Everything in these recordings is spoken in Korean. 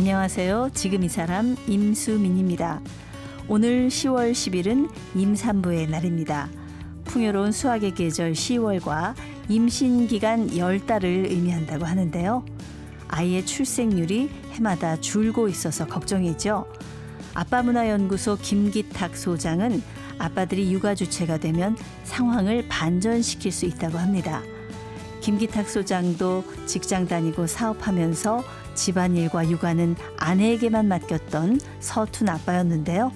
안녕하세요. 지금 이 사람 임수민입니다. 오늘 10월 10일은 임산부의 날입니다. 풍요로운 수학의 계절 10월과 임신기간 10달을 의미한다고 하는데요. 아이의 출생률이 해마다 줄고 있어서 걱정이죠. 아빠문화연구소 김기탁 소장은 아빠들이 육아 주체가 되면 상황을 반전시킬 수 있다고 합니다. 김기탁 소장도 직장 다니고 사업하면서 집안일과 육아는 아내에게만 맡겼던 서툰 아빠였는데요.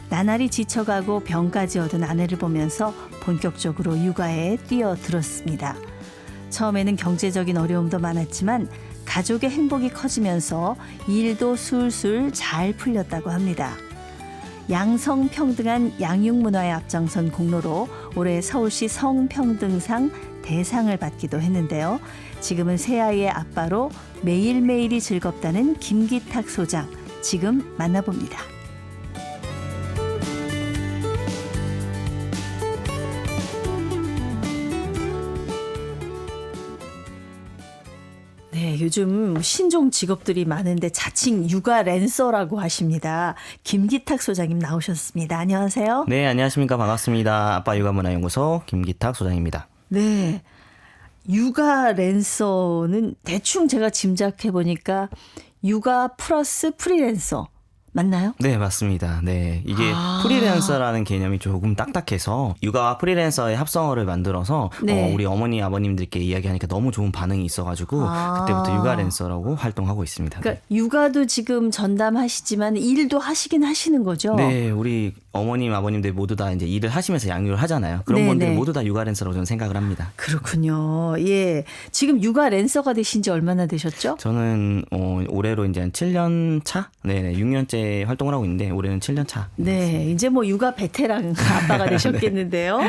나날이 지쳐가고 병까지 얻은 아내를 보면서 본격적으로 육아에 뛰어들었습니다. 처음에는 경제적인 어려움도 많았지만 가족의 행복이 커지면서 일도 술술 잘 풀렸다고 합니다. 양성평등한 양육문화에 앞장선 공로로 올해 서울시 성평등상 대상을 받기도 했는데요. 지금은 새아이의 아빠로 매일매일이 즐겁다는 김기탁 소장, 지금 만나봅니다. 네, 요즘 신종 직업들이 많은데 자칭 육아 랜서라고 하십니다. 김기탁 소장님 나오셨습니다. 안녕하세요. 네, 안녕하십니까. 반갑습니다. 아빠 육아문화연구소 김기탁 소장입니다. 네, 육아 랜서는 대충 제가 짐작해 보니까 육아 플러스 프리랜서 맞나요? 네, 맞습니다. 네, 이게 프리랜서라는 개념이 조금 딱딱해서 육아와 프리랜서의 합성어를 만들어서 네. 우리 어머니 아버님들께 이야기하니까 너무 좋은 반응이 있어가지고 그때부터 육아 랜서라고 활동하고 있습니다. 그러니까 육아도 지금 전담하시지만 일도 하시긴 하시는 거죠? 네, 우리 어머님 아버님들 모두 다 이제 일을 하시면서 양육을 하잖아요. 그런 네, 분들 네. 모두 다 육아 랜서라고 저는 생각을 합니다. 그렇군요. 예, 지금 육아 랜서가 되신 지 얼마나 되셨죠? 저는 올해로 이제 한 7년 차, 네, 6년째 활동을 하고 있는데 올해는 7년 차. 네, 이제 뭐 육아 베테랑 아빠가 되셨겠는데요.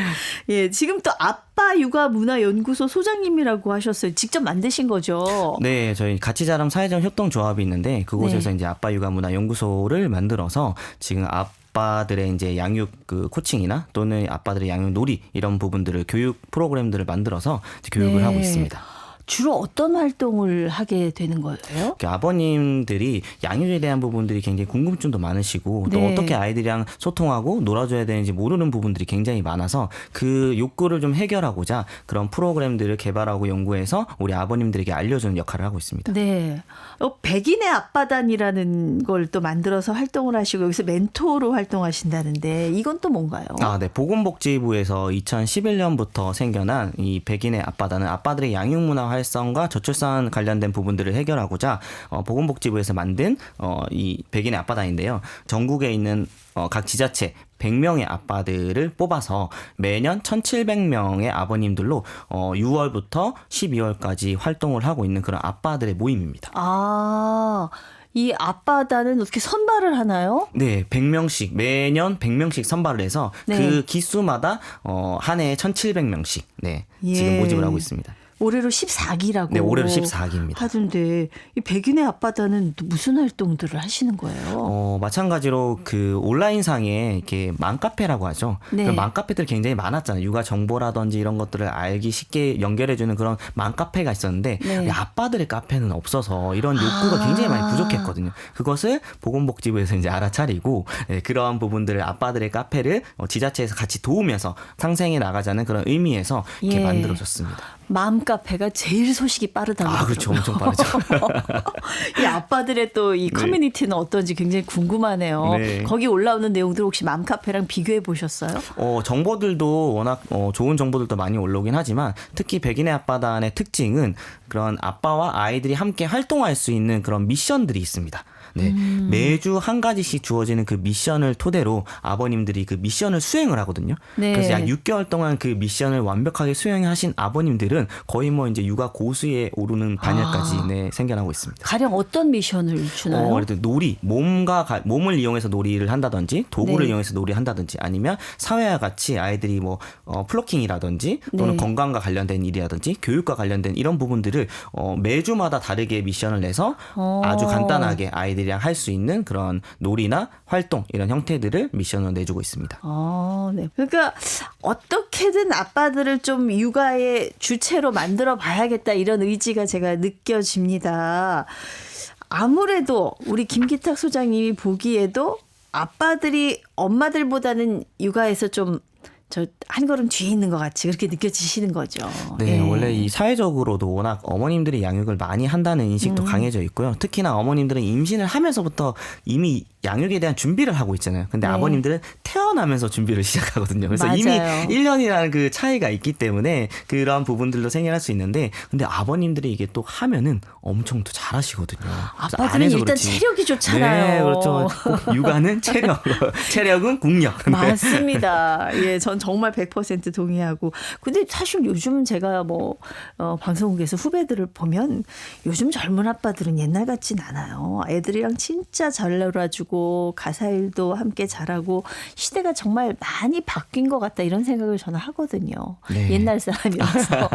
예, 지금 또 아빠 육아 문화 연구소 소장님이라고 하셨어요. 직접 만드신 거죠? 네, 저희 가치자람 사회적 협동조합이 있는데 그곳에서 이제 아빠 육아 문화 연구소를 만들어서 지금 아빠들의 이제 양육 그 코칭이나 또는 아빠들의 양육 놀이 이런 부분들을 교육 프로그램들을 만들어서 이제 교육을 하고 있습니다. 주로 어떤 활동을 하게 되는 거예요? 아버님들이 양육에 대한 부분들이 굉장히 궁금증도 많으시고 또 네. 어떻게 아이들이랑 소통하고 놀아줘야 되는지 모르는 부분들이 굉장히 많아서 그 욕구를 좀 해결하고자 그런 프로그램들을 개발하고 연구해서 우리 아버님들에게 알려주는 역할을 하고 있습니다. 네. 백인의 아빠단이라는 걸 또 만들어서 활동을 하시고 여기서 멘토로 활동하신다는데 이건 또 뭔가요? 네. 보건복지부에서 2011년부터 생겨난 이 백인의 아빠단은 아빠들의 양육 문화 활성과 저출산 관련된 부분들을 해결하고자 보건복지부에서 만든 이 백인의 아빠단인데요. 전국에 있는 각 지자체 100명의 아빠들을 뽑아서 매년 1,700명의 아버님들로 6월부터 12월까지 활동을 하고 있는 그런 아빠들의 모임입니다. 이 아빠단은 어떻게 선발을 하나요? 네, 100명씩 매년 100명씩 선발을 해서 네. 그 기수마다 한 해에 1,700명씩 지금 모집을 하고 있습니다. 올해로 14기라고. 네, 올해로 14기입니다. 하던데 이 백인의 아빠단은 또 무슨 활동들을 하시는 거예요? 마찬가지로 그 온라인상에 이렇게 맘카페라고 하죠. 네. 그 맘카페들 굉장히 많았잖아요. 육아 정보라든지 이런 것들을 알기 쉽게 연결해주는 그런 맘카페가 있었는데 네. 아빠들의 카페는 없어서 이런 욕구가 굉장히 많이 부족했거든요. 그것을 보건복지부에서 이제 알아차리고 그러한 부분들을 아빠들의 카페를 지자체에서 같이 도우면서 상생해 나가자는 그런 의미에서 이렇게 만들어졌습니다. 맘카페가 제일 소식이 빠르다고 그렇죠. 그러더라고요. 엄청 빠르죠. 이 아빠들의 또 이 커뮤니티는 어떤지 굉장히 궁금하네요. 네. 거기 올라오는 내용들 혹시 맘카페랑 비교해 보셨어요? 정보들도 워낙 좋은 정보들도 많이 올라오긴 하지만 특히 백인의 아빠단의 특징은 그런 아빠와 아이들이 함께 활동할 수 있는 그런 미션들이 있습니다. 네. 매주 한 가지씩 주어지는 그 미션을 토대로 아버님들이 그 미션을 수행을 하거든요. 네. 그래서 약 6개월 동안 그 미션을 완벽하게 수행하신 아버님들은 거의 뭐 이제 육아 고수에 오르는 반열까지 생겨나고 있습니다. 가령 어떤 미션을 주나요? 그래도 놀이, 몸을 이용해서 놀이를 한다든지 도구를 이용해서 놀이를 한다든지 아니면 사회와 같이 아이들이 뭐 플로킹이라든지 또는 건강과 관련된 일이라든지 교육과 관련된 이런 부분들을 매주마다 다르게 미션을 내서 아주 간단하게 아이들이랑 할 수 있는 그런 놀이나 활동 이런 형태들을 미션으로 내주고 있습니다. 네. 그러니까 어떻게든 아빠들을 좀 육아의 주체로 만들어 봐야겠다 이런 의지가 제가 느껴집니다. 아무래도 우리 김기탁 소장님이 보기에도 아빠들이 엄마들보다는 육아에서 좀 한 걸음 뒤에 있는 것 같이 그렇게 느껴지시는 거죠. 네, 예. 원래 이 사회적으로도 워낙 어머님들이 양육을 많이 한다는 인식도 강해져 있고요. 특히나 어머님들은 임신을 하면서부터 이미 양육에 대한 준비를 하고 있잖아요. 근데 네. 아버님들은 태어나면서 준비를 시작하거든요. 그래서 맞아요. 이미 1년이라는 그 차이가 있기 때문에 그러한 부분들도 생겨날 수 있는데, 근데 아버님들이 이게 또 하면은 엄청 또 잘하시거든요. 그래서 아빠들은 안에서 일단 그렇지. 체력이 좋잖아요. 네, 그렇죠. 육아는 체력, 체력은 국력. 네. 맞습니다. 예, 전 정말 100% 동의하고. 근데 사실 요즘 제가 방송국에서 후배들을 보면 요즘 젊은 아빠들은 옛날 같진 않아요. 애들이랑 진짜 잘 놀아주고 가사일도 함께 잘하고 시대가 정말 많이 바뀐 것 같다 이런 생각을 저는 하거든요. 네. 옛날 사람이라서.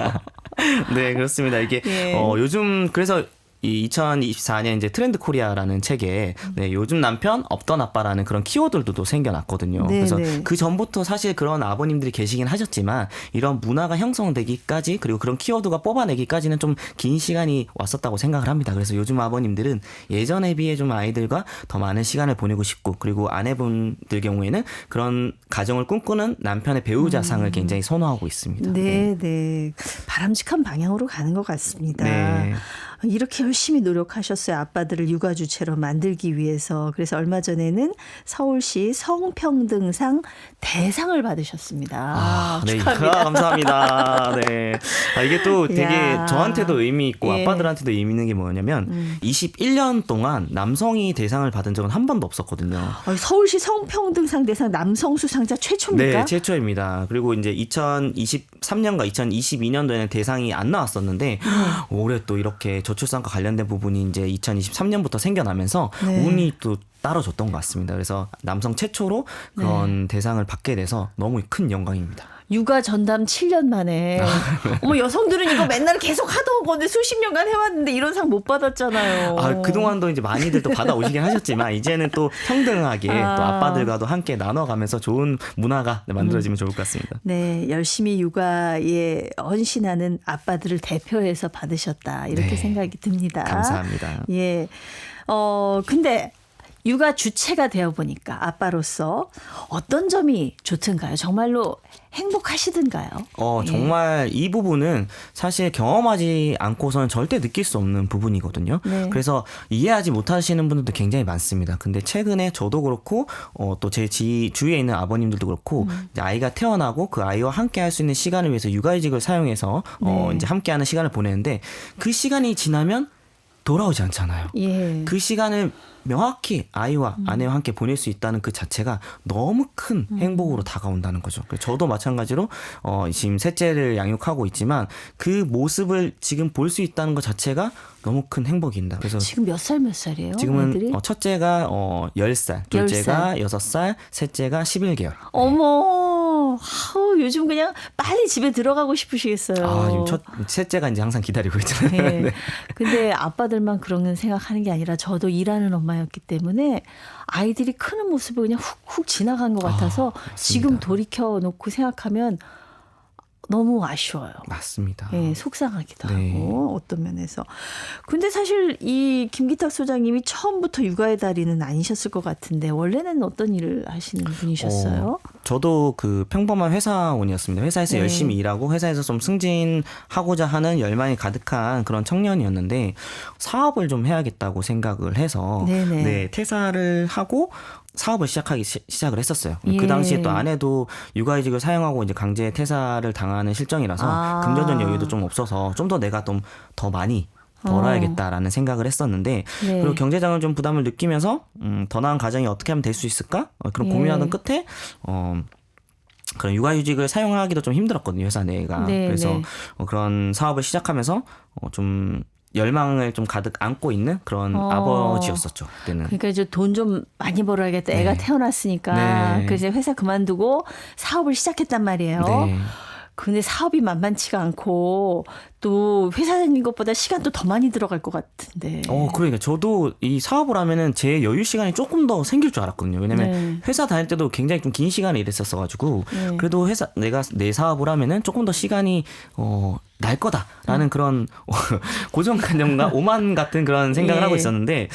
네, 그렇습니다. 이게 예. 요즘 그래서 이 2024년 이제 트렌드 코리아라는 책에 네, 요즘 남편 없던 아빠라는 그런 키워드들도 또 생겨났거든요. 네, 그래서 네. 그 전부터 사실 그런 아버님들이 계시긴 하셨지만 이런 문화가 형성되기까지 그리고 그런 키워드가 뽑아내기까지는 좀 긴 시간이 왔었다고 생각을 합니다. 그래서 요즘 아버님들은 예전에 비해 좀 아이들과 더 많은 시간을 보내고 싶고, 그리고 아내분들 경우에는 그런 가정을 꿈꾸는 남편의 배우자상을 굉장히 선호하고 있습니다. 네, 네. 바람직한 방향으로 가는 것 같습니다. 네. 이렇게 열심히 노력하셨어요. 아빠들을 육아 주체로 만들기 위해서. 그래서 얼마 전에는 서울시 성평등상 대상을 받으셨습니다. 네, 축하합니다. 감사합니다. 네. 이게 또 되게 야. 저한테도 의미 있고 예. 아빠들한테도 의미 있는 게 뭐냐면 21년 동안 남성이 대상을 받은 적은 한 번도 없었거든요. 서울시 성평등상 대상 남성 수상자 최초입니까? 네, 최초입니다. 그리고 이제 2023년과 2022년도에는 대상이 안 나왔었는데 올해 또 이렇게 저출산과 관련된 부분이 이제 2023년부터 생겨나면서 네. 운이 또 따라줬던 것 같습니다. 그래서 남성 최초로 그런 대상을 받게 돼서 너무 큰 영광입니다. 육아 전담 7년 만에. 어머, 여성들은 이거 맨날 계속 하던 건데 수십 년간 해왔는데 이런 상 못 받았잖아요. 그동안도 이제 많이들 또 받아오시긴 하셨지만 이제는 또 평등하게 또 아빠들과도 함께 나눠가면서 좋은 문화가 만들어지면 좋을 것 같습니다. 네, 열심히 육아에 헌신하는 아빠들을 대표해서 받으셨다. 이렇게 네. 생각이 듭니다. 감사합니다. 예. 근데 육아 주체가 되어 보니까 아빠로서 어떤 점이 좋든가요? 정말로 행복하시든가요? 정말 이 부분은 사실 경험하지 않고서는 절대 느낄 수 없는 부분이거든요. 네. 그래서 이해하지 못하시는 분들도 굉장히 많습니다. 근데 최근에 저도 그렇고 또 제 주위에 있는 아버님들도 그렇고 이제 아이가 태어나고 그 아이와 함께 할 수 있는 시간을 위해서 육아휴직을 사용해서 네. 이제 함께하는 시간을 보내는데 그 시간이 지나면 돌아오지 않잖아요. 예. 그 시간을 명확히 아이와 아내와 함께 보낼 수 있다는 그 자체가 너무 큰 행복으로 다가온다는 거죠. 저도 마찬가지로 지금 셋째를 양육하고 있지만 그 모습을 지금 볼 수 있다는 것 자체가 너무 큰 행복입니다. 그래서 지금 몇 살이에요? 지금은 애들이? 첫째가 10살, 둘째가 6살, 셋째가 11개월. 어머, 요즘 그냥 빨리 집에 들어가고 싶으시겠어요. 지금 셋째가 이제 항상 기다리고 있잖아요. 네. 네. 근데 아빠들만 그런 생각하는 게 아니라 저도 일하는 엄마였기 때문에 아이들이 크는 모습이 그냥 훅훅 지나간 것 같아서 지금 돌이켜 놓고 생각하면 너무 아쉬워요. 맞습니다. 네, 속상하기도 네. 하고 어떤 면에서. 근데 사실 이 김기탁 소장님이 처음부터 육아의 달인은 아니셨을 것 같은데 원래는 어떤 일을 하시는 분이셨어요? 저도 그 평범한 회사원이었습니다. 회사에서 네. 열심히 일하고 회사에서 좀 승진하고자 하는 열망이 가득한 그런 청년이었는데 사업을 좀 해야겠다고 생각을 해서 네네. 네, 퇴사를 하고 사업을 시작을 했었어요. 예. 그 당시에 또 아내도 육아휴직을 사용하고 이제 강제 퇴사를 당하는 실정이라서 금전적 여유도 좀 없어서 좀 더 내가 좀 더 많이 벌어야겠다라는 생각을 했었는데 네. 그리고 경제적인 좀 부담을 느끼면서 더 나은 가정이 어떻게 하면 될 수 있을까? 그런 예. 고민하던 끝에 그런 육아휴직을 사용하기도 좀 힘들었거든요, 회사 내가. 네, 그래서 네. 그런 사업을 시작하면서 좀 열망을 좀 가득 안고 있는 그런 아버지였었죠, 그때는. 그러니까 이제 돈 좀 많이 벌어야겠다. 애가 태어났으니까. 네. 그래서 회사 그만두고 사업을 시작했단 말이에요. 네. 근데 사업이 만만치가 않고 또 회사 다니는 것보다 시간도 더 많이 들어갈 것 같은데. 그러니까 저도 이 사업을 하면은 제 여유 시간이 조금 더 생길 줄 알았거든요. 왜냐면 네. 회사 다닐 때도 굉장히 좀 긴 시간을 일했었어가지고 네. 그래도 내가 내 사업을 하면은 조금 더 시간이 날 거다라는 그런 고정관념과 오만 같은 그런 생각을 예. 하고 있었는데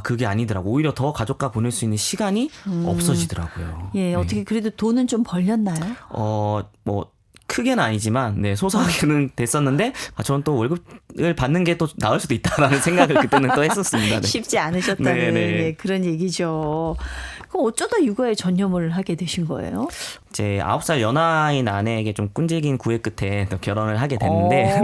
그게 아니더라고. 오히려 더 가족과 보낼 수 있는 시간이 없어지더라고요. 예, 네. 어떻게 그래도 돈은 좀 벌렸나요? 뭐 크게는 아니지만 소소하게는 됐었는데 저는 또 월급을 받는 게 또 나을 수도 있다라는 생각을 그때는 또 했었습니다. 네. 쉽지 않으셨다는 네네. 예, 그런 얘기죠. 그럼 어쩌다 육아에 전념을 하게 되신 거예요? 제 9살 연하인 아내에게 좀 끈질긴 구애 끝에 또 결혼을 하게 됐는데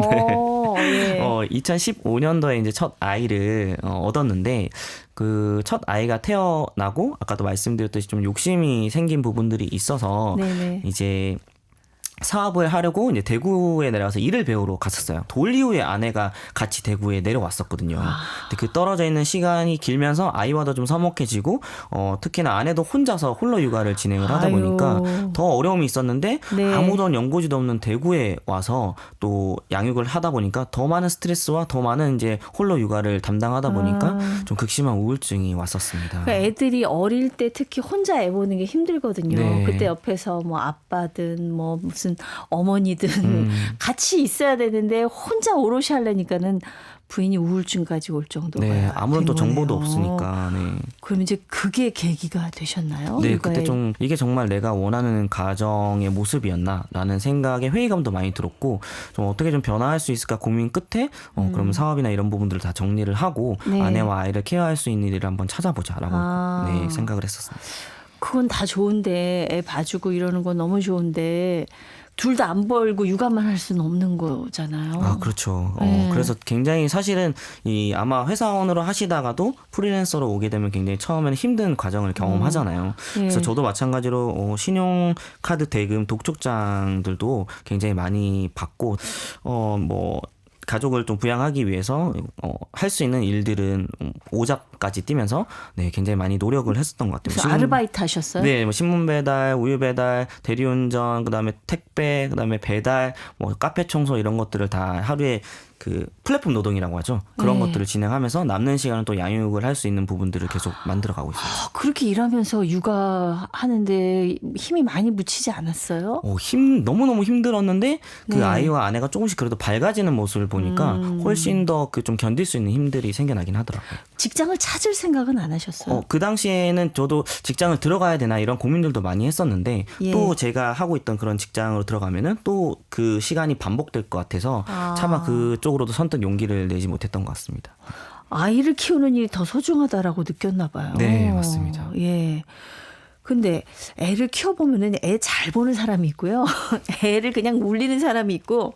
예. 2015년도에 이제 첫 아이를 얻었는데 그 첫 아이가 태어나고 아까도 말씀드렸듯이 좀 욕심이 생긴 부분들이 있어서 네네. 이제 사업을 하려고 이제 대구에 내려가서 일을 배우러 갔었어요. 돌 이후에 아내가 같이 대구에 내려왔었거든요. 근데 그 떨어져 있는 시간이 길면서 아이와도 좀 서먹해지고 특히나 아내도 혼자서 홀로 육아를 진행을 하다 보니까 아유. 더 어려움이 있었는데 네. 아무런 연고지도 없는 대구에 와서 또 양육을 하다 보니까 더 많은 스트레스와 더 많은 이제 홀로 육아를 담당하다 보니까 좀 극심한 우울증이 왔었습니다. 그러니까 애들이 어릴 때 특히 혼자 애 보는 게 힘들거든요. 네. 그때 옆에서 뭐 아빠든 뭐 무슨 어머니든 같이 있어야 되는데 혼자 오롯이 하려니까는 부인이 우울증까지 올 정도가 네, 아무런 또 된 정보도 거네요. 없으니까. 네. 그럼 이제 그게 계기가 되셨나요? 네, 육아에? 그때 좀 이게 정말 내가 원하는 가정의 모습이었나라는 생각에 회의감도 많이 들었고 좀 어떻게 좀 변화할 수 있을까 고민 끝에 그럼 사업이나 이런 부분들을 다 정리를 하고 네. 아내와 아이를 케어할 수 있는 일을 한번 찾아보자라고 네, 생각을 했었습니다. 그건 다 좋은데 애 봐주고 이러는 건 너무 좋은데 둘 다 안 벌고 육아만 할 수는 없는 거잖아요. 그렇죠. 네. 그래서 굉장히 사실은 아마 회사원으로 하시다가도 프리랜서로 오게 되면 굉장히 처음에는 힘든 과정을 경험하잖아요. 그래서 저도 마찬가지로 신용카드 대금 독촉장들도 굉장히 많이 받고 뭐 가족을 좀 부양하기 위해서 할 수 있는 일들은 오잡까지 뛰면서 네, 굉장히 많이 노력을 했었던 것 같아요. 그래서 아르바이트 하셨어요? 네, 뭐 신문 배달, 우유 배달, 대리운전, 그다음에 택배, 그다음에 배달, 뭐 카페 청소 이런 것들을 다 하루에 그 플랫폼 노동이라고 하죠. 그런 네. 것들을 진행하면서 남는 시간은 또 양육을 할 수 있는 부분들을 계속 만들어가고 있어요. 그렇게 일하면서 육아하는데 힘이 많이 묻히지 않았어요? 너무너무 힘들었는데 그 네. 아이와 아내가 조금씩 그래도 밝아지는 모습을 보니까 훨씬 더 그 좀 견딜 수 있는 힘들이 생겨나긴 하더라고요. 직장을 찾을 생각은 안 하셨어요? 그 당시에는 저도 직장을 들어가야 되나 이런 고민들도 많이 했었는데 예. 또 제가 하고 있던 그런 직장으로 들어가면은 또 그 시간이 반복될 것 같아서 차마 그쪽으로도 선뜻 용기를 내지 못했던 것 같습니다. 아이를 키우는 일이 더 소중하다라고 느꼈나 봐요. 네, 맞습니다. 예. 근데 애를 키워보면은 애 잘 보는 사람이 있고요. 애를 그냥 울리는 사람이 있고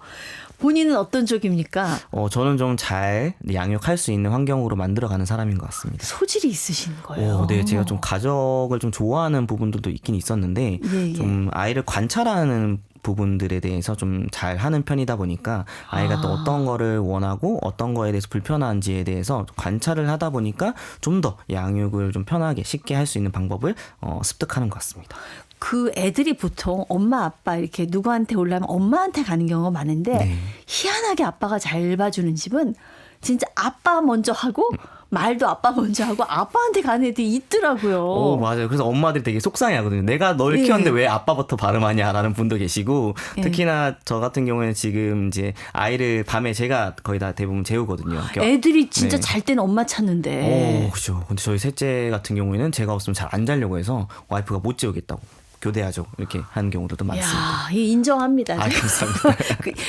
본인은 어떤 쪽입니까? 저는 좀 잘 양육할 수 있는 환경으로 만들어가는 사람인 것 같습니다. 소질이 있으신 거예요. 네, 제가 좀 가족을 좀 좋아하는 부분들도 있긴 있었는데 예. 좀 아이를 관찰하는 부분들에 대해서 좀 잘하는 편이다 보니까 아이가 또 어떤 거를 원하고 어떤 거에 대해서 불편한지에 대해서 관찰을 하다 보니까 좀 더 양육을 좀 편하게 쉽게 할 수 있는 방법을 습득하는 것 같습니다. 그 애들이 보통 엄마 아빠 이렇게 누구한테 올라면 엄마한테 가는 경우가 많은데 네. 희한하게 아빠가 잘 봐주는 집은 진짜 아빠 먼저 하고 말도 아빠 먼저 하고 아빠한테 가는 애들이 있더라고요. 맞아요. 그래서 엄마들이 되게 속상해하거든요. 내가 널 예. 키웠는데 왜 아빠부터 발음하냐라는 분도 계시고 예. 특히나 저 같은 경우에는 지금 이제 아이를 밤에 제가 거의 다 대부분 재우거든요. 애들이 진짜 네. 잘 때는 엄마 찾는데. 그렇죠. 근데 저희 셋째 같은 경우에는 제가 없으면 잘 안 자려고 해서 와이프가 못 재우겠다고 교대하죠. 이렇게 하는 경우들도 많습니다. 야, 인정합니다. 감사합니다.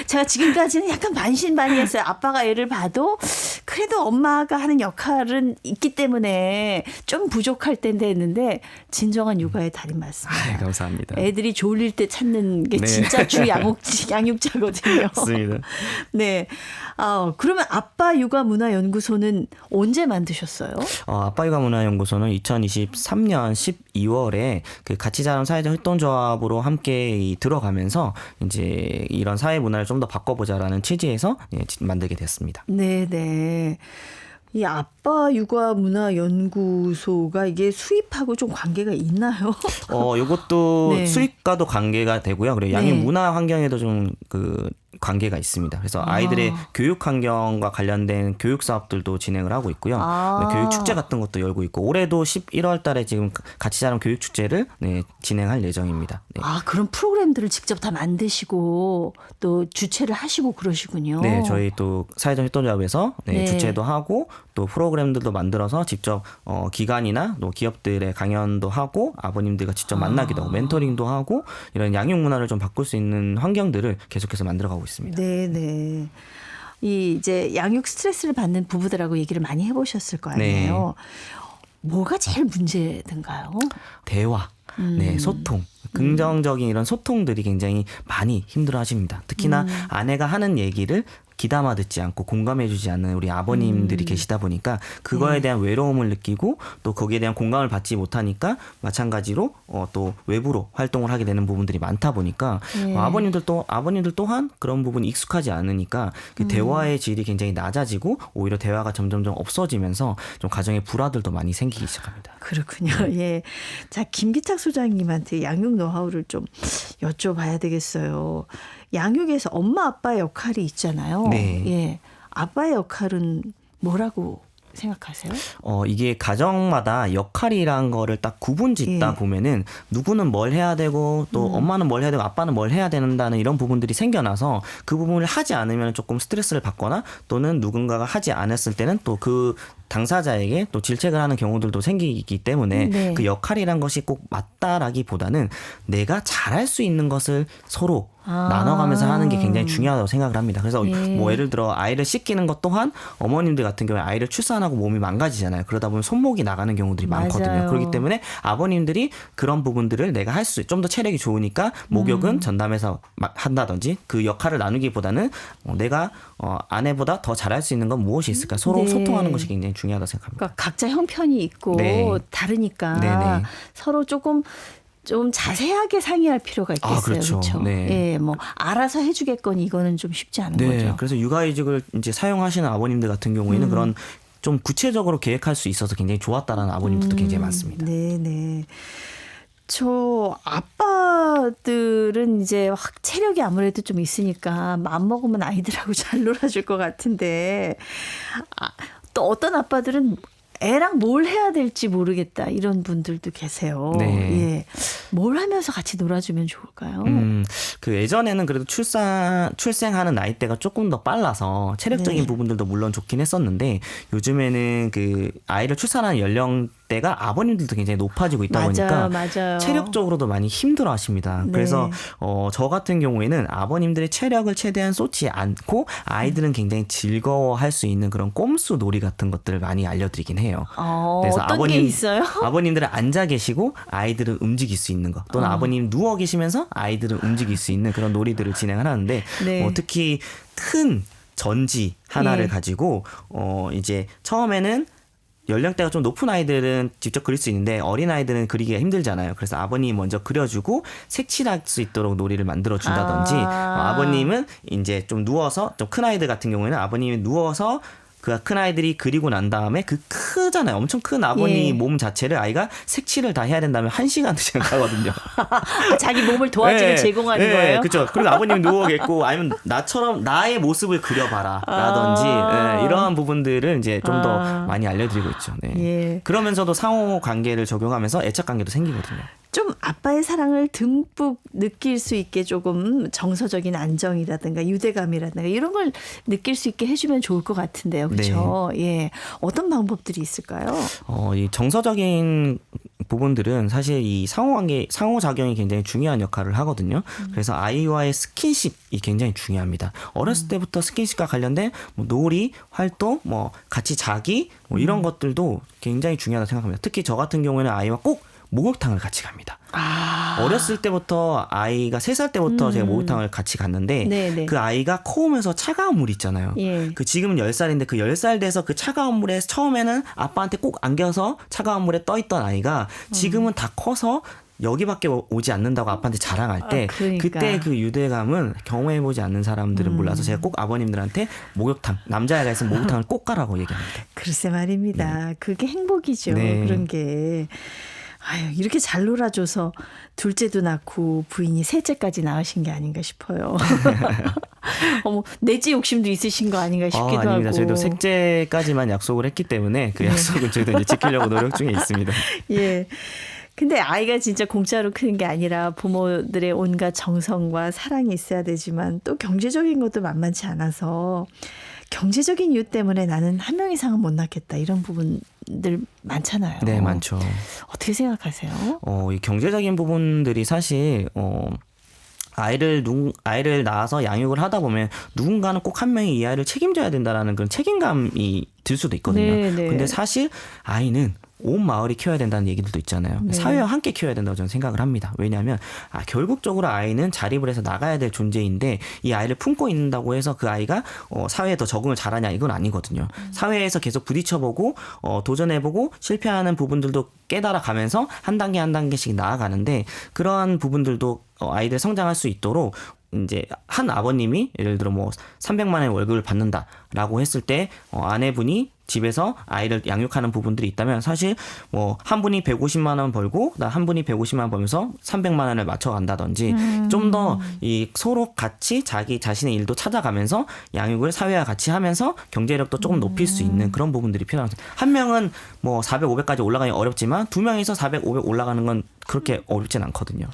제가 지금까지는 약간 반신반의했어요. 아빠가 애를 봐도 그래도 엄마가 하는 역할은 있기 때문에 좀 부족할 텐데 했는데 진정한 육아의 달인 맞습니다. 감사합니다. 애들이 졸릴 때 찾는 게 네. 진짜 주 양육자거든요. 맞습니다. 네. 그러면 아빠 육아 문화 연구소는 언제 만드셨어요? 아빠 육아 문화 연구소는 2023년 12월에 그 같이 자란 사회적 협동조합으로 함께 들어가면서 이제 이런 사회 문화를 좀 더 바꿔보자라는 취지에서 만들게 됐습니다. 네, 네. 이 아빠 육아 문화 연구소가 이게 수입하고 좀 관계가 있나요? 요것도 네. 수입과도 관계가 되고요. 그리고 양육 네. 문화 환경에도 좀 관계가 있습니다. 그래서 아이들의 교육 환경과 관련된 교육 사업들도 진행을 하고 있고요. 교육 축제 같은 것도 열고 있고 올해도 11월 달에 지금 같이 자란 교육 축제를 진행할 예정입니다. 네. 그런 프로그램들을 직접 다 만드시고 또 주최를 하시고 그러시군요. 네, 저희 또 사회적 협동조합에서 네. 주최도 하고 또 프로그램들도 만들어서 직접 기관이나 또 기업들의 강연도 하고 아버님들과 직접 만나기도 하고 멘토링도 하고 이런 양육 문화를 좀 바꿀 수 있는 환경들을 계속해서 만들어가고 있습니다. 네. 이 이제 양육 스트레스를 받는 부부들하고 얘기를 많이 해보셨을 거 아니에요. 뭐가 제일 문제든가요? 대화, 소통. 긍정적인 이런 소통들이 굉장히 많이 힘들어하십니다. 특히나 아내가 하는 얘기를 귀담아 듣지 않고 공감해주지 않는 우리 아버님들이 계시다 보니까 그거에 대한 외로움을 느끼고 또 거기에 대한 공감을 받지 못하니까 마찬가지로 또 외부로 활동을 하게 되는 부분들이 많다 보니까 아버님들 또한 그런 부분이 익숙하지 않으니까 그 대화의 질이 굉장히 낮아지고 오히려 대화가 점점점 없어지면서 좀 가정의 불화들도 많이 생기기 시작합니다. 그렇군요. 예. 자, 김기탁 소장님한테 양육 노하우를 좀 여쭤봐야 되겠어요. 양육에서 엄마 아빠의 역할이 있잖아요. 네. 예. 아빠의 역할은 뭐라고 생각하세요? 이게 가정마다 역할이란 거를 딱 구분짓다 보면은 누구는 뭘 해야 되고 또 엄마는 뭘 해야 되고 아빠는 뭘 해야 된다는 이런 부분들이 생겨나서 그 부분을 하지 않으면 조금 스트레스를 받거나 또는 누군가가 하지 않았을 때는 또 그 당사자에게 또 질책을 하는 경우들도 생기기 때문에 그 역할이란 것이 꼭 맞다라기보다는 내가 잘할 수 있는 것을 서로 나눠가면서 하는 게 굉장히 중요하다고 생각을 합니다. 그래서 뭐 예를 들어 아이를 씻기는 것 또한 어머님들 같은 경우에 아이를 출산하고 몸이 망가지잖아요. 그러다 보면 손목이 나가는 경우들이 많거든요. 그렇기 때문에 아버님들이 그런 부분들을 내가 할 수 좀 더 체력이 좋으니까 목욕은 전담해서 한다든지 그 역할을 나누기보다는 내가 아내보다 더 잘할 수 있는 건 무엇이 있을까 서로 소통하는 것이 굉장히 중요하다고 생각합니다. 그러니까 각자 형편이 있고 다르니까 서로 조금 좀 자세하게 상의할 필요가 있겠어요. 그렇죠. 예, 뭐 알아서 해주겠거니 이거는 좀 쉽지 않은 거죠. 그래서 육아휴직을 이제 사용하시는 아버님들 같은 경우에는 그런 좀 구체적으로 계획할 수 있어서 굉장히 좋았다라는 아버님들도 굉장히 많습니다. 네. 저 아빠들은 이제 확 체력이 아무래도 좀 있으니까 마음 먹으면 아이들하고 잘 놀아줄 것 같은데 또 어떤 아빠들은 애랑 뭘 해야 될지 모르겠다 이런 분들도 계세요. 예. 뭘 하면서 같이 놀아주면 좋을까요? 그 예전에는 그래도 출생하는 나이대가 조금 더 빨라서 체력적인 부분들도 물론 좋긴 했었는데 요즘에는 그 아이를 출산하는 연령대가 아버님들도 굉장히 높아지고 있다 보니까 맞아요. 체력적으로도 많이 힘들어 하십니다. 그래서 저 같은 경우에는 아버님들의 체력을 최대한 쏟지 않고 아이들은 굉장히 즐거워할 수 있는 그런 꼼수 놀이 같은 것들을 많이 알려드리긴 해요. 그래서 어떤 게 있어요? 아버님들은 앉아 계시고 아이들은 움직일 수 있는 거 또는 아버님 누워 계시면서 아이들은 움직일 수 있는 그런 놀이들을 진행을 하는데 특히 큰 전지 하나를 가지고 이제 처음에는 연령대가 좀 높은 아이들은 직접 그릴 수 있는데 어린 아이들은 그리기가 힘들잖아요. 그래서 아버님이 먼저 그려주고 색칠할 수 있도록 놀이를 만들어 준다든지 아버님은 이제 좀 누워서 좀 큰 아이들 같은 경우에는 아버님이 누워서 그 큰 아이들이 그리고 난 다음에 그 크잖아요. 엄청 큰 아버님 몸 자체를 아이가 색칠을 다 해야 된다면 1시간 생각하거든요. 자기 몸을 도와주는 제공하는 거예요? 그렇죠. 그리고 아버님 누워겠고 아니면 나처럼 나의 모습을 그려봐라 라든지 이러한 부분들을 이제 좀 더 많이 알려드리고 있죠. 그러면서도 상호 관계를 적용하면서 애착 관계도 생기거든요. 좀 아빠의 사랑을 듬뿍 느낄 수 있게 조금 정서적인 안정이라든가 유대감이라든가 이런 걸 느낄 수 있게 해주면 좋을 것 같은데요. 그렇죠? 예. 어떤 방법들이 있을까요? 이 정서적인 부분들은 사실 이 상호작용이 굉장히 중요한 역할을 하거든요. 그래서 아이와의 스킨십이 굉장히 중요합니다. 어렸을 때부터 스킨십과 관련된 뭐 놀이, 활동, 뭐 같이 자기 뭐 이런 것들도 굉장히 중요하다고 생각합니다. 특히 저 같은 경우에는 아이와 꼭 목욕탕을 같이 갑니다. 어렸을 때부터 아이가 3살 때부터 제가 목욕탕을 같이 갔는데 그 아이가 커오면서 차가운 물 있잖아요. 그 지금은 10살인데 그 10살 돼서 그 차가운 물에 처음에는 아빠한테 꼭 안겨서 차가운 물에 떠 있던 아이가 지금은 다 커서 여기밖에 오지 않는다고 아빠한테 자랑할 때 그러니까. 그때 그 유대감은 경험해보지 않는 사람들은 몰라서 제가 꼭 아버님들한테 목욕탕, 남자애가 있으면 목욕탕을 꼭 가라고 얘기합니다. 글쎄 말입니다. 그게 행복이죠. 네. 그런 게. 아유, 이렇게 잘 놀아줘서 둘째도 낳고 부인이 셋째까지 낳으신 게 아닌가 싶어요. 어머, 넷째 욕심도 있으신 거 아닌가 싶기도 아닙니다. 하고. 저희도 셋째까지만 약속을 했기 때문에 그 약속을 저희도 이제 지키려고 노력 중에 있습니다. 예. 근데 아이가 진짜 공짜로 크는 게 아니라 부모들의 온갖 정성과 사랑이 있어야 되지만 또 경제적인 것도 만만치 않아서 경제적인 이유 때문에 나는 한 명 이상은 못 낳겠다 이런 부분들 많잖아요. 네, 많죠. 어떻게 생각하세요? 이 경제적인 부분들이 사실 아이를 낳아서 양육을 하다 보면 누군가는 꼭 한 명이 이 아이를 책임져야 된다라는 그런 책임감이 들 수도 있거든요. 네, 네. 근데 사실 아이는 온 마을이 키워야 된다는 얘기들도 있잖아요. 네. 사회와 함께 키워야 된다고 저는 생각을 합니다. 왜냐하면 결국적으로 아이는 자립을 해서 나가야 될 존재인데 이 아이를 품고 있는다고 해서 그 아이가 사회에 더 적응을 잘하냐 이건 아니거든요. 사회에서 계속 부딪혀보고 도전해보고 실패하는 부분들도 깨달아가면서 한 단계 한 단계씩 나아가는데 그러한 부분들도 아이들 성장할 수 있도록 이제 한 아버님이 예를 들어 뭐 300만 원의 월급을 받는다라고 했을 때 아내분이 집에서 아이를 양육하는 부분들이 있다면 사실 뭐 한 분이 150만 원 벌고 한 분이 150만 원 벌면서 300만 원을 맞춰 간다든지 좀 더 이 서로 같이 자기 자신의 일도 찾아가면서 양육을 사회와 같이 하면서 경제력도 조금 높일 수 있는 그런 부분들이 필요합니다. 한 명은 뭐 400, 500까지 올라가기 어렵지만 두 명이서 400, 500 올라가는 건 그렇게 어렵진 않거든요.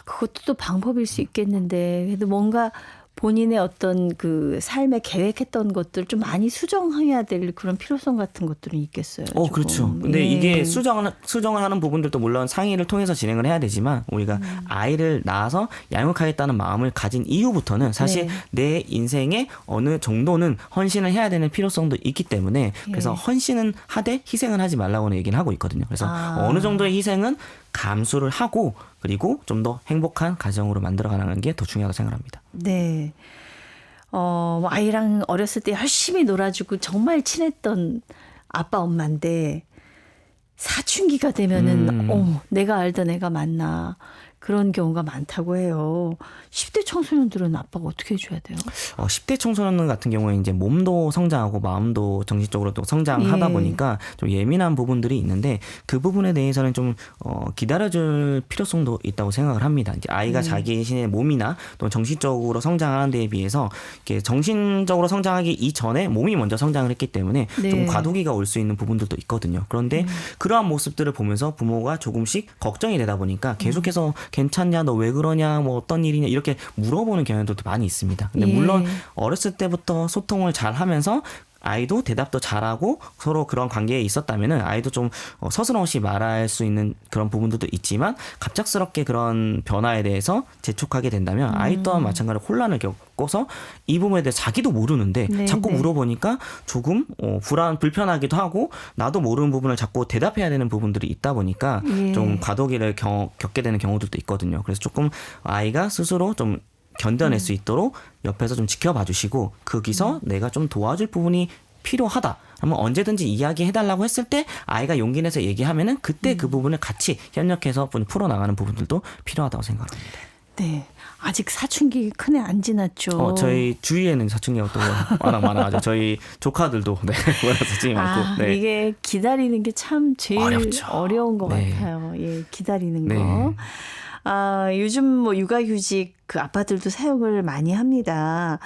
그것도 또 방법일 수 있겠는데 그래도 뭔가 본인의 어떤 그 삶에 계획했던 것들 좀 많이 수정해야 될 그런 필요성 같은 것들은 있겠어요. 조금. 그렇죠. 근데 예. 이게 수정을 하는 부분들도 물론 상의를 통해서 진행을 해야 되지만 우리가 아이를 낳아서 양육하겠다는 마음을 가진 이후부터는 사실 네. 내 인생에 어느 정도는 헌신을 해야 되는 필요성도 있기 때문에 그래서 헌신은 하되 희생은 하지 말라고는 얘기는 하고 있거든요. 그래서 어느 정도의 희생은 감수를 하고 그리고 좀 더 행복한 가정으로 만들어가는 게 더 중요하다고 생각합니다. 네. 아이랑 어렸을 때 열심히 놀아주고 정말 친했던 아빠 엄마인데 사춘기가 되면은 내가 알던 애가 맞나 그런 경우가 많다고 해요. 10대 청소년들은 아빠가 어떻게 해줘야 돼요? 10대 청소년 같은 경우에 이제 몸도 성장하고 마음도 정신적으로 또 성장하다 예. 보니까 좀 예민한 부분들이 있는데 그 부분에 대해서는 좀 기다려줄 필요성도 있다고 생각을 합니다. 이제 아이가 자기 자신의 몸이나 또 정신적으로 성장하는 데에 비해서 이렇게 정신적으로 성장하기 이전에 몸이 먼저 성장을 했기 때문에 네. 좀 과도기가 올 수 있는 부분들도 있거든요. 그런데 그러한 모습들을 보면서 부모가 조금씩 걱정이 되다 보니까 계속해서 괜찮냐, 너 왜 그러냐, 뭐 어떤 일이냐 이렇게 물어보는 경향들도 많이 있습니다. 근데 예. 물론 어렸을 때부터 소통을 잘 하면서 아이도 대답도 잘하고 서로 그런 관계에 있었다면은 아이도 좀 서슴없이 말할 수 있는 그런 부분들도 있지만 갑작스럽게 그런 변화에 대해서 재촉하게 된다면 아이 또한 마찬가지로 혼란을 겪어서 이 부분에 대해서 자기도 모르는데 네, 자꾸 네. 물어보니까 조금 불편하기도 하고 나도 모르는 부분을 자꾸 대답해야 되는 부분들이 있다 보니까 예. 좀 과도기를 겪게 되는 경우들도 있거든요. 그래서 조금 아이가 스스로 좀 견뎌낼 수 있도록 옆에서 좀 지켜봐 주시고 거기서 내가 좀 도와줄 부분이 필요하다 하면 언제든지 이야기해달라고 했을 때 아이가 용기 내서 얘기하면은 그때 그 부분을 같이 협력해서 풀어나가는 부분들도 필요하다고 생각합니다. 네. 아직 사춘기 큰 애 안 지났죠. 저희 주위에는 사춘기가 또 워낙 많아가지고 저희 조카들도 워낙 사춘기 많고. 네. 이게 기다리는 게 참 제일 어렵죠. 어려운 것 네. 같아요. 예, 기다리는 네. 거. 요즘 뭐 육아휴직 그 아빠들도 사용을 많이 합니다.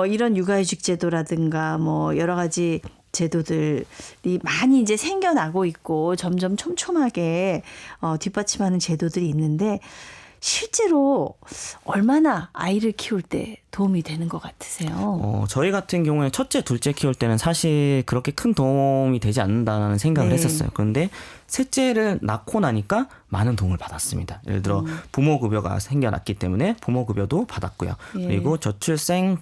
이런 육아휴직 제도라든가 뭐 여러 가지 제도들이 많이 이제 생겨나고 있고 점점 촘촘하게 뒷받침하는 제도들이 있는데 실제로 얼마나 아이를 키울 때 도움이 되는 것 같으세요? 저희 같은 경우에 첫째, 둘째 키울 때는 사실 그렇게 큰 도움이 되지 않는다는 생각을 네. 했었어요. 그런데 셋째를 낳고 나니까 많은 도움을 받았습니다. 예를 들어 부모급여가 생겨났기 때문에 부모급여도 받았고요. 예. 그리고 저출생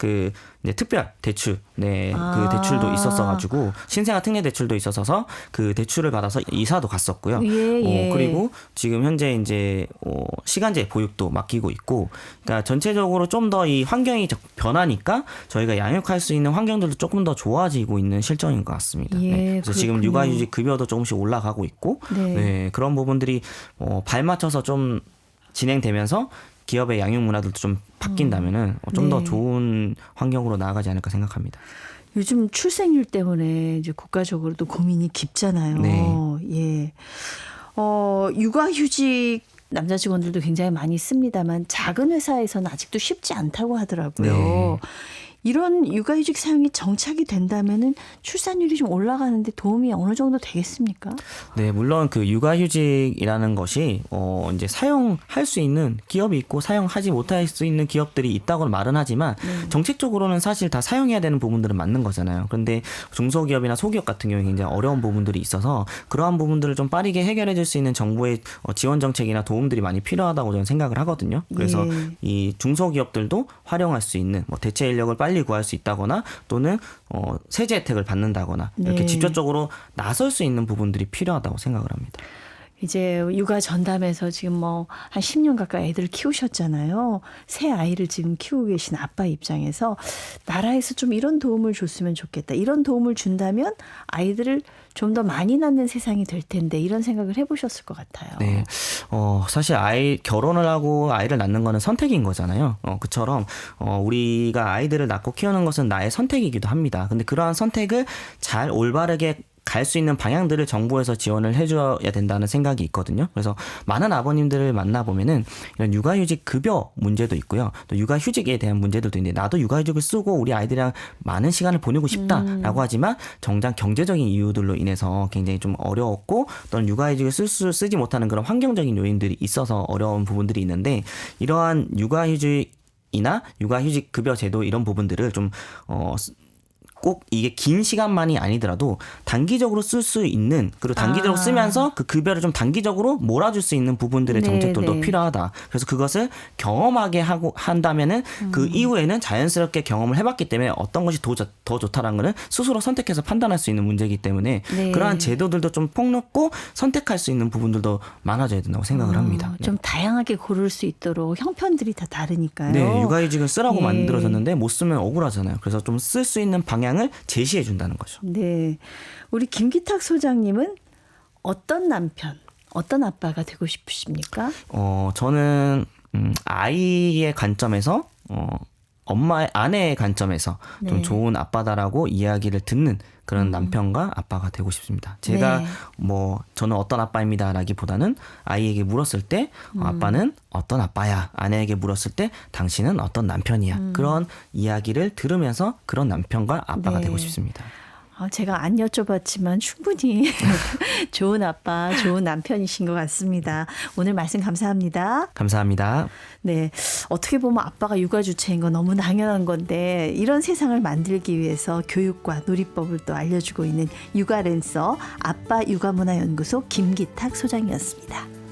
이제 특별 대출, 그 대출도 있었어가지고 신생아 특례 대출도 있어서 그 대출을 받아서 이사도 갔었고요. 예. 그리고 지금 현재 이제 시간제 보육도 맡기고 있고, 그러니까 전체적으로 좀 더 이 환경이 환경이 변하니까 저희가 양육할 수 있는 환경들도 조금 더 좋아지고 있는 실정인 것 같습니다. 예, 네. 그래서 지금 그렇군요. 육아휴직 급여도 조금씩 올라가고 있고 네. 네, 그런 부분들이 발맞춰서 좀 진행되면서 기업의 양육 문화들도 좀 바뀐다면은 좀 더 네. 좋은 환경으로 나아가지 않을까 생각합니다. 요즘 출생률 때문에 이제 국가적으로도 고민이 깊잖아요. 네. 예. 육아휴직 남자 직원들도 굉장히 많이 씁니다만 작은 회사에서는 아직도 쉽지 않다고 하더라고요. 네. 이런 육아휴직 사용이 정착이 된다면은 출산율이 좀 올라가는데 도움이 어느 정도 되겠습니까? 네, 물론 그 육아휴직이라는 것이 이제 사용할 수 있는 기업이 있고 사용하지 못할 수 있는 기업들이 있다고는 말은 하지만 정책적으로는 사실 다 사용해야 되는 부분들은 맞는 거잖아요. 그런데 중소기업이나 소기업 같은 경우에 굉장히 어려운 부분들이 있어서 그러한 부분들을 좀 빠르게 해결해 줄 수 있는 정부의 지원 정책이나 도움들이 많이 필요하다고 저는 생각을 하거든요. 그래서 예. 이 중소기업들도 활용할 수 있는 뭐 대체 인력을 빨리 구할 수 있다거나 또는 세제 혜택을 받는다거나 이렇게 네. 직접적으로 나설 수 있는 부분들이 필요하다고 생각을 합니다. 이제 육아 전담해서 지금 뭐 한 10년 가까이 애들을 키우셨잖아요. 새 아이를 지금 키우고 계신 아빠 입장에서 나라에서 좀 이런 도움을 줬으면 좋겠다. 이런 도움을 준다면 아이들을 좀 더 많이 낳는 세상이 될 텐데 이런 생각을 해보셨을 것 같아요. 네, 사실 결혼을 하고 아이를 낳는 거는 선택인 거잖아요. 그처럼 우리가 아이들을 낳고 키우는 것은 나의 선택이기도 합니다. 근데 그러한 선택을 잘 올바르게 갈 수 있는 방향들을 정부에서 지원을 해줘야 된다는 생각이 있거든요. 그래서 많은 아버님들을 만나보면은 이런 육아휴직 급여 문제도 있고요. 또 육아휴직에 대한 문제들도 있는데 나도 육아휴직을 쓰고 우리 아이들이랑 많은 시간을 보내고 싶다라고 하지만 정작 경제적인 이유들로 인해서 굉장히 좀 어려웠고 또는 육아휴직을 쓰지 못하는 그런 환경적인 요인들이 있어서 어려운 부분들이 있는데 이러한 육아휴직이나 육아휴직 급여 제도 이런 부분들을 좀 꼭 이게 긴 시간만이 아니더라도 단기적으로 쓸 수 있는 그리고 단기적으로 쓰면서 그 급여를 좀 단기적으로 몰아줄 수 있는 부분들의 네, 정책들도 네. 필요하다. 그래서 그것을 경험하게 한다면은 그 이후에는 자연스럽게 경험을 해봤기 때문에 어떤 것이 더 좋다라는 거는 스스로 선택해서 판단할 수 있는 문제이기 때문에 네. 그러한 제도들도 좀 폭넓고 선택할 수 있는 부분들도 많아져야 된다고 생각을 합니다. 네. 좀 다양하게 고를 수 있도록 형편들이 다 다르니까요. 네, 육아휴직을 쓰라고 예. 만들어졌는데 못 쓰면 억울하잖아요. 그래서 좀 쓸 수 있는 방향을 제시해 준다는 거죠. 네. 우리 김기탁 소장님은 어떤 남편, 어떤 아빠가 되고 싶으십니까? 저는 아이의 관점에서 아내의 관점에서 좀 네. 좋은 아빠다라고 이야기를 듣는 그런 남편과 아빠가 되고 싶습니다. 제가 네. 저는 어떤 아빠입니다라기보다는 아이에게 물었을 때 아빠는 어떤 아빠야, 아내에게 물었을 때 당신은 어떤 남편이야. 그런 이야기를 들으면서 그런 남편과 아빠가 네. 되고 싶습니다. 제가 안 여쭤봤지만 충분히 좋은 아빠, 좋은 남편이신 것 같습니다. 오늘 말씀 감사합니다. 감사합니다. 네. 어떻게 보면 아빠가 육아 주체인 건 너무 당연한 건데 이런 세상을 만들기 위해서 교육과 놀이법을 또 알려주고 있는 육아랜서 아빠 육아문화연구소 김기탁 소장이었습니다.